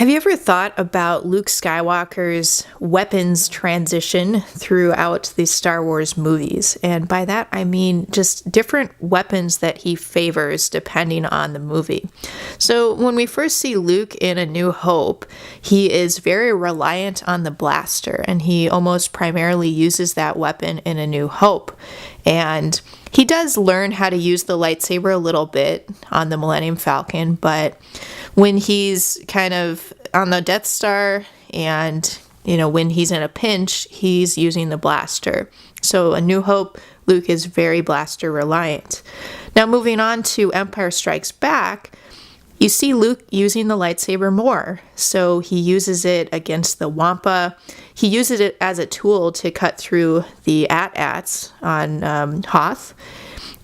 Have you ever thought about Luke Skywalker's weapons transition throughout the Star Wars movies? And by that, I mean just different weapons that he favors depending on the movie. So when we first see Luke in A New Hope, he is very reliant on the blaster, and he almost primarily uses that weapon in A New Hope. And he does learn how to use the lightsaber a little bit on the Millennium Falcon, but when he's kind of on the Death Star and, when he's in a pinch, he's using the blaster. So A New Hope, Luke is very blaster reliant. Now moving on to Empire Strikes Back, you see Luke using the lightsaber more. So he uses it against the Wampa. He uses it as a tool to cut through the AT-ATs on Hoth.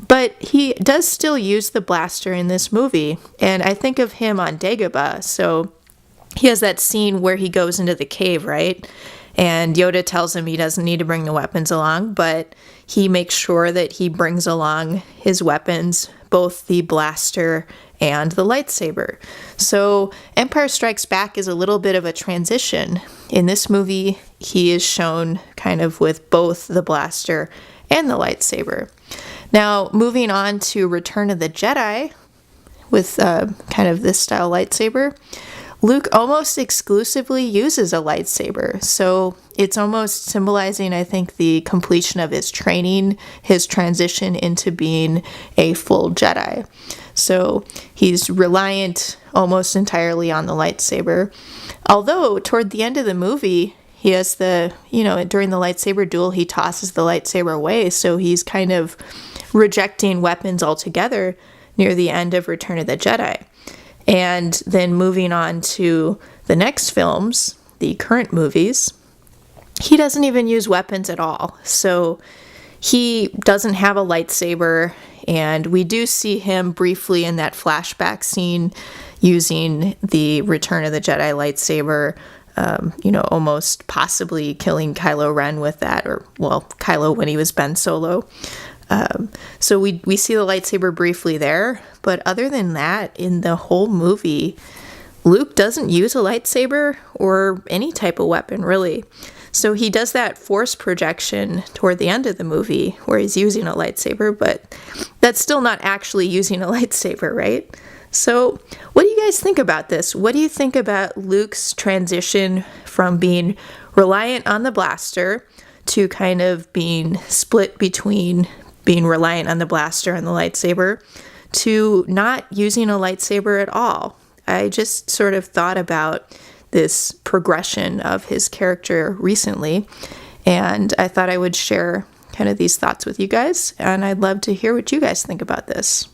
But he does still use the blaster in this movie. And I think of him on Dagobah. So he has that scene where he goes into the cave, right? And Yoda tells him he doesn't need to bring the weapons along, but he makes sure that he brings along his weapons, both the blaster and the lightsaber. So Empire Strikes Back is a little bit of a transition. In this movie, he is shown kind of with both the blaster and the lightsaber. Now, moving on to Return of the Jedi with kind of this style lightsaber, Luke almost exclusively uses a lightsaber. So it's almost symbolizing, I think, the completion of his training, his transition into being a full Jedi. So he's reliant almost entirely on the lightsaber. Although toward the end of the movie, he has during the lightsaber duel, he tosses the lightsaber away. So he's kind of rejecting weapons altogether near the end of Return of the Jedi. And then moving on to the next films, the current movies, he doesn't even use weapons at all. So he doesn't have a lightsaber, and we do see him briefly in that flashback scene using the Return of the Jedi lightsaber, almost possibly killing Kylo Ren with that, Kylo when he was Ben Solo. So we see the lightsaber briefly there, but other than that, in the whole movie, Luke doesn't use a lightsaber or any type of weapon, really. So he does that force projection toward the end of the movie where he's using a lightsaber, but that's still not actually using a lightsaber, right? So what do you guys think about this? What do you think about Luke's transition from being reliant on the blaster to kind of being split between being reliant on the blaster and the lightsaber to not using a lightsaber at all? I just sort of thought about this progression of his character recently, and I thought I would share kind of these thoughts with you guys, and I'd love to hear what you guys think about this.